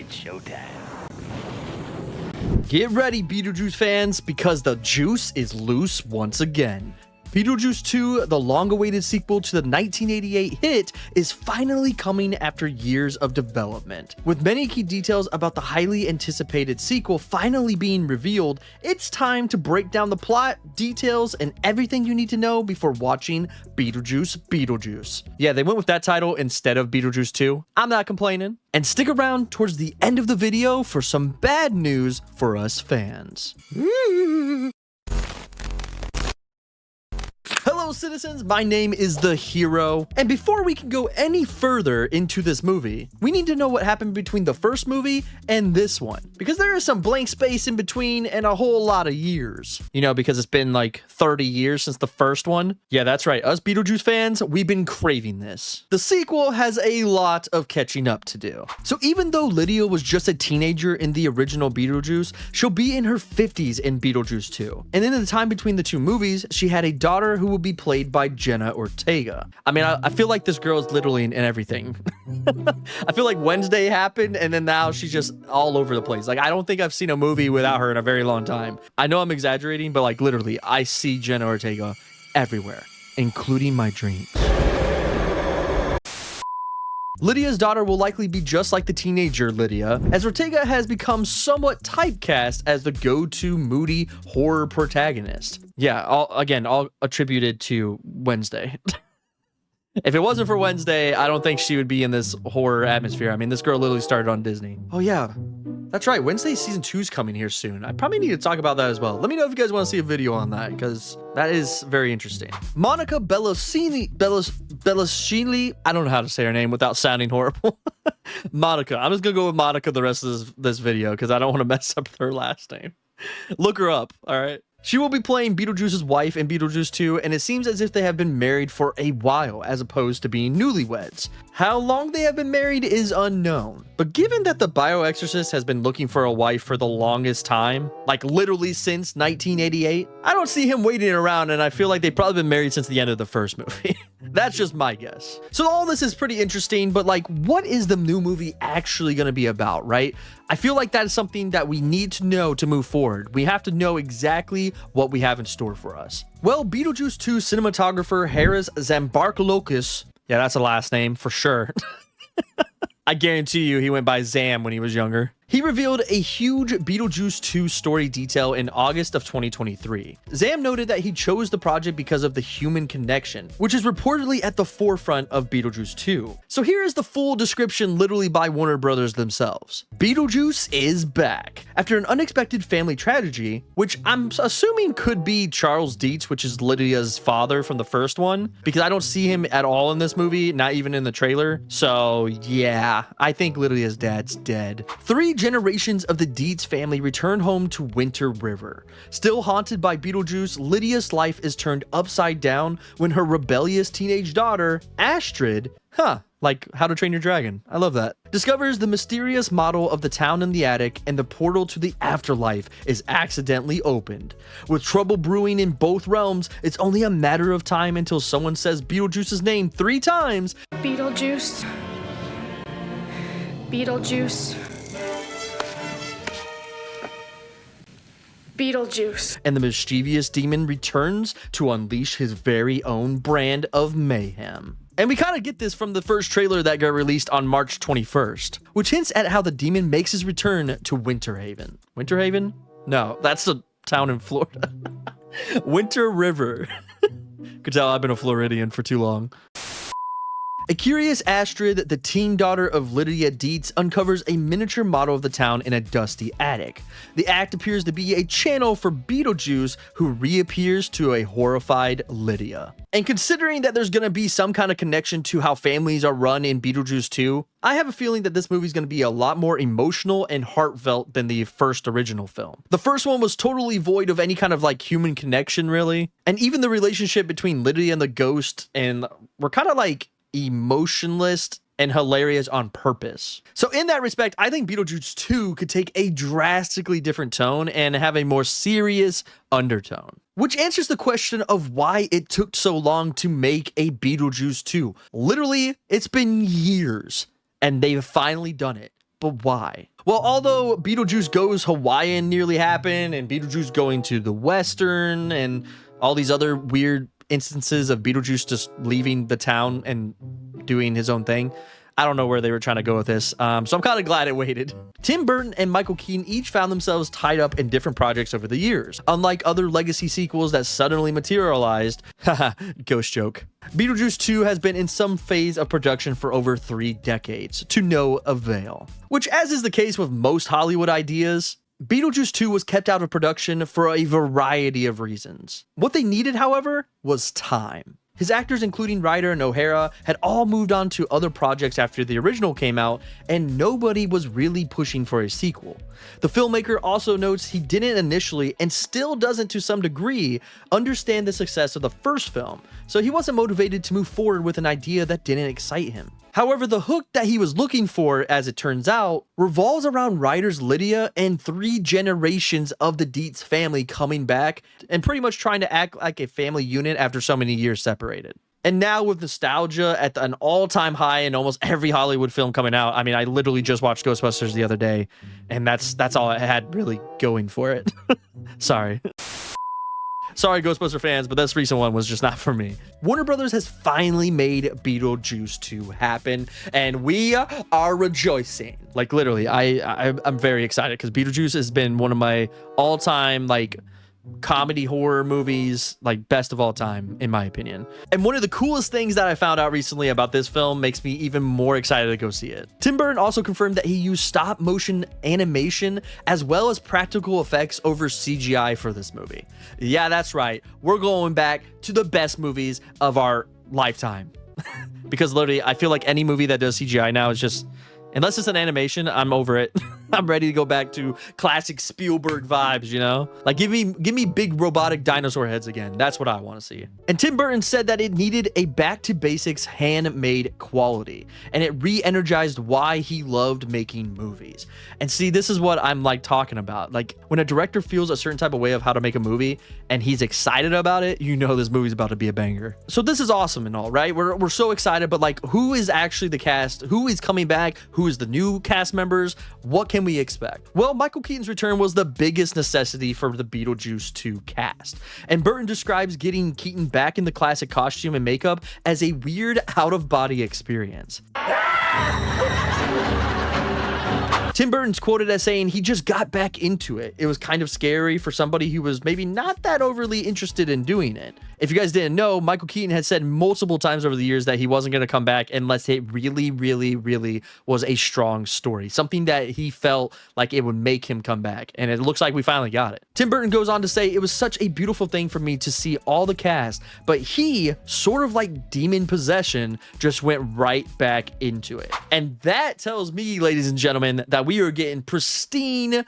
It's showtime. Get ready, Beetlejuice fans, because the juice is loose once again. Beetlejuice 2, the long-awaited sequel to the 1988 hit, is finally coming after years of development. With many key details about the highly anticipated sequel finally being revealed, it's time to break down the plot, details, and everything you need to know before watching Beetlejuice Beetlejuice. Yeah, they went with that title instead of Beetlejuice 2. I'm not complaining. And stick around towards the end of the video for some bad news for us fans. Hello citizens, my name is The Hero, and before we can go any further into this movie, we need to know what happened between the first movie and this one, because there is some blank space in between and a whole lot of years. You know, because it's been like 30 years since the first one. Yeah, that's right, us Beetlejuice fans, we've been craving this. The sequel has a lot of catching up to do. So even though Lydia was just a teenager in the original Beetlejuice, she'll be in her 50s in Beetlejuice 2. And in the time between the two movies, she had a daughter who will be played by Jenna Ortega. I mean, I feel like this girl is literally in everything. I feel like Wednesday happened and then now she's just all over the place. Like, I don't think I've seen a movie without her in a very long time. I know I'm exaggerating, but like literally, I see Jenna Ortega everywhere, including my dreams. Lydia's daughter will likely be just like the teenager Lydia, as Ortega has become somewhat typecast as the go-to moody horror protagonist. Yeah, all attributed to Wednesday. If it wasn't for Wednesday, I don't think she would be in this horror atmosphere. I mean, this girl literally started on Disney. Oh yeah, that's right. Wednesday season 2 is coming here soon. I probably need to talk about that as well. Let me know if you guys want to see a video on that, because that is very interesting. Monica Bellucci, I don't know how to say her name without sounding horrible. Monica. I'm just gonna go with Monica the rest of this video because I don't want to mess up her last name. Look her up, all right? She will be playing Beetlejuice's wife in Beetlejuice 2, and it seems as if they have been married for a while, as opposed to being newlyweds. How long they have been married is unknown, but given that the bioexorcist has been looking for a wife for the longest time, like literally since 1988, I don't see him waiting around, and I feel like they've probably been married since the end of the first movie. That's just my guess. So all this is pretty interesting, but like, what is the new movie actually going to be about, right? I feel like that is something that we need to know to move forward. We have to know exactly what we have in store for us. Well, Beetlejuice 2 cinematographer Harris Zambarkolokis, yeah, that's a last name for sure. I guarantee you he went by Zam when he was younger. He revealed a huge Beetlejuice 2 story detail in August of 2023. Zam noted that he chose the project because of the human connection, which is reportedly at the forefront of Beetlejuice 2. So here is the full description literally by Warner Brothers themselves. Beetlejuice is back. After an unexpected family tragedy, which I'm assuming could be Charles Dietz, which is Lydia's father from the first one, because I don't see him at all in this movie, not even in the trailer. So yeah, I think Lydia's dad's dead. 3 generations of the Dietz family return home to Winter River. Still haunted by Beetlejuice, Lydia's life is turned upside down when her rebellious teenage daughter, Astrid, like How to Train Your Dragon, I love that, discovers the mysterious model of the town in the attic, and the portal to the afterlife is accidentally opened. With trouble brewing in both realms, it's only a matter of time until someone says Beetlejuice's name 3 times. Beetlejuice. Beetlejuice. Beetlejuice. And the mischievous demon returns to unleash his very own brand of mayhem. And we kind of get this from the first trailer that got released on March 21st, which hints at how the demon makes his return to Winter Haven. Winter Haven? No, that's a town in Florida. Winter River. Could tell I've been a Floridian for too long. A curious Astrid, the teen daughter of Lydia Dietz, uncovers a miniature model of the town in a dusty attic. The act appears to be a channel for Beetlejuice, who reappears to a horrified Lydia. And considering that there's going to be some kind of connection to how families are run in Beetlejuice 2, I have a feeling that this movie is going to be a lot more emotional and heartfelt than the first original film. The first one was totally void of any kind of like human connection, really. And even the relationship between Lydia and the ghost were kind of like emotionless and hilarious on purpose. So in that respect, I think Beetlejuice 2 could take a drastically different tone and have a more serious undertone. Which answers the question of why it took so long to make a Beetlejuice 2. Literally, it's been years, and they've finally done it. But why? Well, although Beetlejuice Goes Hawaiian nearly happened, and Beetlejuice going to the Western, and all these other weird instances of Beetlejuice just leaving the town and doing his own thing, I don't know where they were trying to go with this, so I'm kind of glad it waited. Tim Burton and Michael Keaton each found themselves tied up in different projects over the years. Unlike other legacy sequels that suddenly materialized, haha, ghost joke. Beetlejuice 2 has been in some phase of production for over 3 decades, to no avail. Which, as is the case with most Hollywood ideas, Beetlejuice 2 was kept out of production for a variety of reasons. What they needed, however, was time. His actors, including Ryder and O'Hara, had all moved on to other projects after the original came out, and nobody was really pushing for a sequel. The filmmaker also notes he didn't initially, and still doesn't to some degree, understand the success of the first film, so he wasn't motivated to move forward with an idea that didn't excite him. However, the hook that he was looking for, as it turns out, revolves around Ryder's Lydia and 3 generations of the Dietz family coming back and pretty much trying to act like a family unit after so many years separated. And now with nostalgia at an all-time high in almost every Hollywood film coming out, I mean, I literally just watched Ghostbusters the other day, and that's all it had really going for it. Sorry. Sorry, Ghostbuster fans, but this recent one was just not for me. Warner Brothers has finally made Beetlejuice 2 happen, and we are rejoicing. Like, literally, I'm very excited because Beetlejuice has been one of my all-time, like, comedy horror movies, like, best of all time, in my opinion. And one of the coolest things that I found out recently about this film makes me even more excited to go see it. Tim Burton also confirmed that he used stop motion animation as well as practical effects over CGI for this movie. Yeah, that's right. We're going back to the best movies of our lifetime. Because literally, I feel like any movie that does CGI now is just, unless it's an animation, I'm over it. I'm ready to go back to classic Spielberg vibes, you know? Like, give me big robotic dinosaur heads again. That's what I want to see. And Tim Burton said that it needed a back-to-basics handmade quality, and it re-energized why he loved making movies. And see, this is what I'm, like, talking about. Like, when a director feels a certain type of way of how to make a movie, and he's excited about it, you know this movie's about to be a banger. So this is awesome and all, right? We're so excited, but, like, who is actually the cast? Who is coming back? Who is the new cast members? What can we expect? Well, Michael Keaton's return was the biggest necessity for the Beetlejuice 2 cast, and Burton describes getting Keaton back in the classic costume and makeup as a weird out-of-body experience. Tim Burton's quoted as saying he just got back into it. It was kind of scary for somebody who was maybe not that overly interested in doing it. If you guys didn't know, Michael Keaton had said multiple times over the years that he wasn't going to come back unless it really, really, really was a strong story. Something that he felt like it would make him come back. And it looks like we finally got it. Tim Burton goes on to say, it was such a beautiful thing for me to see all the cast, but he, sort of like demon possession, just went right back into it. And that tells me, ladies and gentlemen, that we are getting pristine,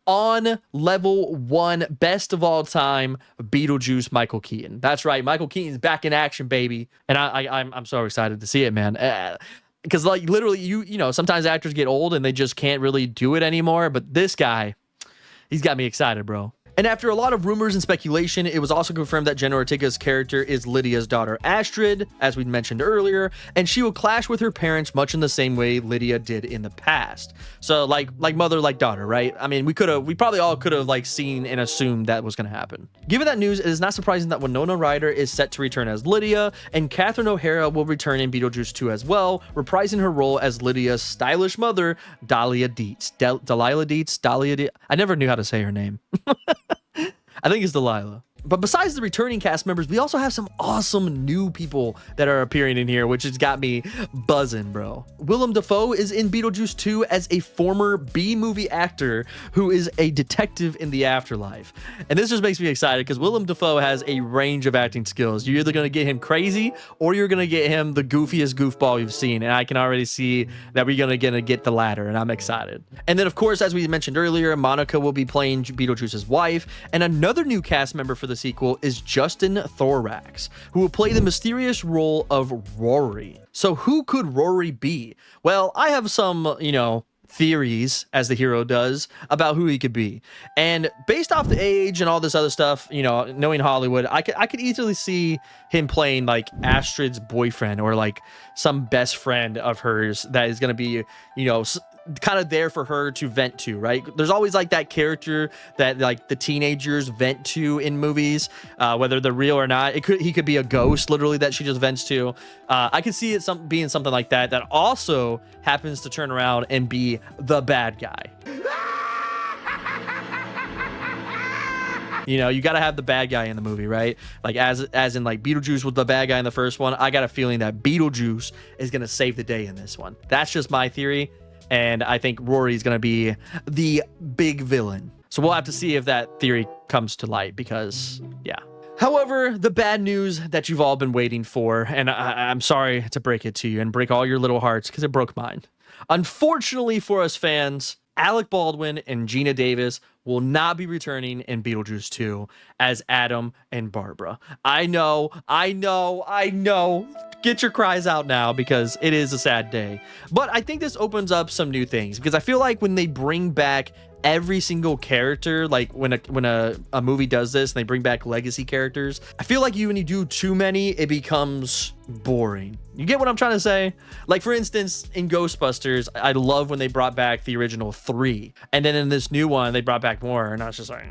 on level 1, best of all time, Beetlejuice Michael Keaton. That's right, Michael Keaton's back in action, baby. And I'm so excited to see it, man. Because like literally, you know, sometimes actors get old and they just can't really do it anymore. But this guy, he's got me excited, bro. And after a lot of rumors and speculation, it was also confirmed that Jenna Ortega's character is Lydia's daughter Astrid, as we mentioned earlier, and she will clash with her parents much in the same way Lydia did in the past. So like mother, like daughter, right? I mean, we probably all could have like seen and assumed that was going to happen. Given that news, it is not surprising that Winona Ryder is set to return as Lydia, and Catherine O'Hara will return in Beetlejuice 2 as well, reprising her role as Lydia's stylish mother, Dahlia Dietz. Delilah Dietz? Dahlia Dietz? I never knew how to say her name. I think it's Delilah. But besides the returning cast members, we also have some awesome new people that are appearing in here, which has got me buzzing, bro. Willem Dafoe is in Beetlejuice 2 as a former B-movie actor who is a detective in the afterlife. And this just makes me excited because Willem Dafoe has a range of acting skills. You're either going to get him crazy or you're going to get him the goofiest goofball you've seen. And I can already see that we're going to get the latter, and I'm excited. And then, of course, as we mentioned earlier, Monica will be playing Beetlejuice's wife, and another new cast member for the sequel is Justin Thorax, who will play the mysterious role of Rory. So who could Rory be? Well, I have some, theories, as the hero does, about who he could be. And based off the age and all this other stuff, knowing Hollywood, I could easily see him playing like Astrid's boyfriend or like some best friend of hers that is going to be, kind of there for her to vent to, right? There's always like that character that like the teenagers vent to in movies, whether they're real or not. He could be a ghost, literally, that she just vents to. I could see it being something like that also happens to turn around and be the bad guy. You know, you got to have the bad guy in the movie, right? Like as in like Beetlejuice was the bad guy in the first one. I got a feeling that Beetlejuice is going to save the day in this one. That's just my theory. And I think Rory's going to be the big villain. So we'll have to see if that theory comes to light because, yeah. However, the bad news that you've all been waiting for, and I'm sorry to break it to you and break all your little hearts because it broke mine. Unfortunately for us fans, Alec Baldwin and Gina Davis will not be returning in Beetlejuice 2 as Adam and Barbara. I know. Get your cries out now because it is a sad day. But I think this opens up some new things because I feel like when they bring back every single character, like when a movie does this and they bring back legacy characters, I feel like when you do too many, it becomes boring. You get what I'm trying to say? Like, for instance, in Ghostbusters, I love when they brought back the original 3, and then in this new one they brought back more, and I was just like,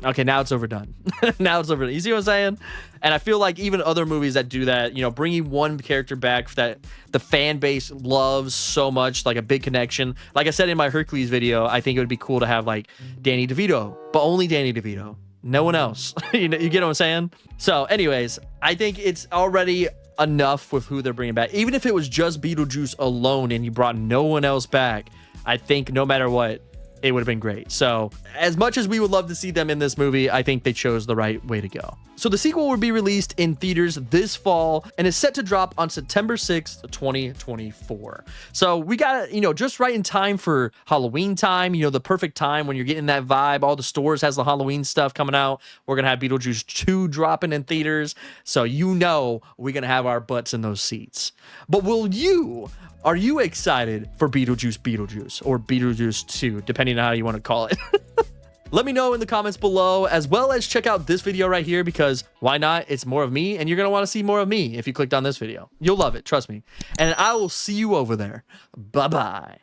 okay, now it's overdone. Now it's overdone. You see what I'm saying? And I feel like even other movies that do that, you know, bringing one character back that the fan base loves so much, like a big connection. Like I said in my Hercules video, I think it would be cool to have like Danny DeVito, but only Danny DeVito. No one else. You get what I'm saying? So anyways, I think it's already enough with who they're bringing back. Even if it was just Beetlejuice alone and you brought no one else back, I think no matter what, it would have been great. So as much as we would love to see them in this movie, I think they chose the right way to go. So the sequel will be released in theaters this fall and is set to drop on September 6th, 2024. So we got, you know, just right in time for Halloween time, you know, the perfect time when you're getting that vibe. All the stores has the Halloween stuff coming out. We're going to have Beetlejuice 2 dropping in theaters. So, you know, we're going to have our butts in those seats. But are you excited for Beetlejuice Beetlejuice or Beetlejuice 2, depending on how you want to call it? Let me know in the comments below, as well as check out this video right here because why not? It's more of me, and you're going to want to see more of me if you clicked on this video. You'll love it, trust me. And I will see you over there. Bye-bye.